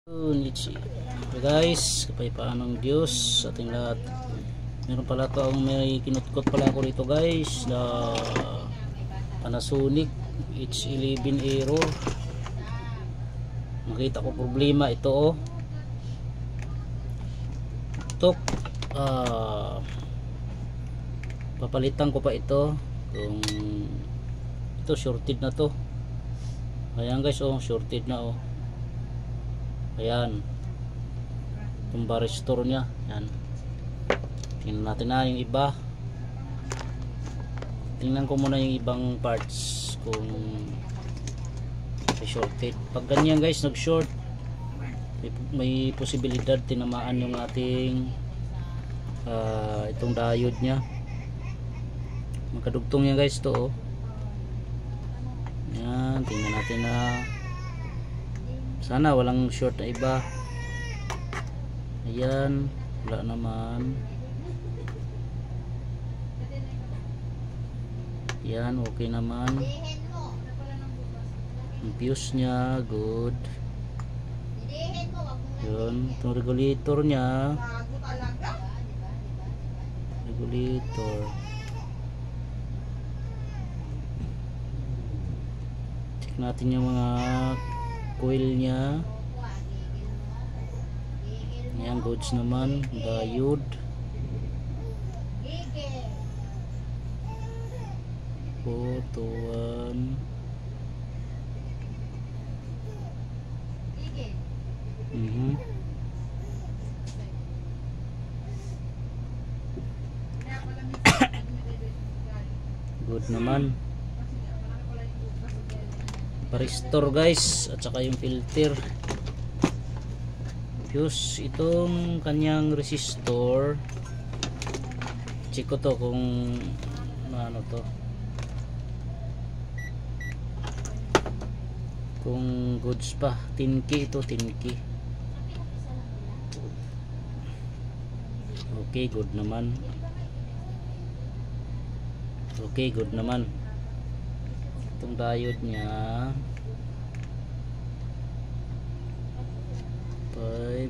So guys, kapayapaan ng Diyos sa ating lahat. Meron pala to ang may kinutkot pala ako dito guys na Panasonic H11 error. Makita ko problema ito oh. Ito papalitan ko pa ito kung ito shorted na to. Ayan guys oh, shorted na oh. Ayan itong varistor nya. Ayan, tingnan natin na yung iba. Tingnan ko muna yung ibang parts kung may shorted. Pag ganyan guys nag short, may posibilidad tinamaan yung ating itong diode nya. Magkadugtong yan guys to oh. Ayan, tingnan natin na sana walang short na iba. Ayan, wala naman. Ayan, okay naman. Ang fuse nya good. Yun, itong regulator nya, regulator, check natin yung mga coil nya. Ayan, goods naman. Diode, photo 1. Good naman. Varistor guys, at saka yung filter. Fuse itong kanyang resistor. Check ko to kung ano to, kung goods pa. 10K ito, 10K. Okay, good naman. Okay, good naman. Itong diode nya 5.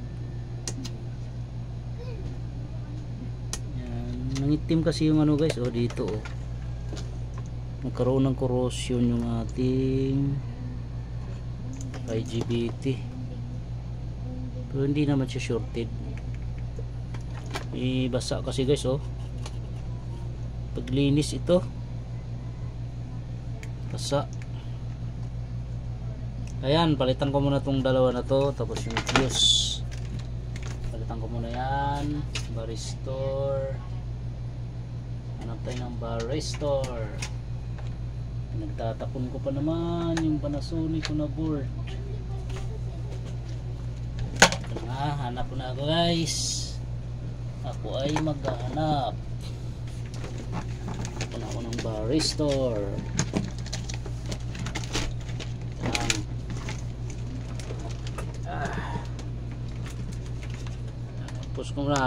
Yan, nangitim kasi yung ano guys oh, dito oh. Nagkaroon ng corrosion yung ating IGBT, pero hindi naman siya shorted. Basa kasi guys oh, paglinis ito basa. Ayan, palitan ko muna tong dalawa na to, tapos yung fuse palitan ko muna yan. Varistor, hanap tayo ng varistor. Nagtatapon ko pa naman yung Panasonic ko na board. Hanap ko na ako guys. Ako ay maghahanap. Hanap ako ng varistor. Push ko na.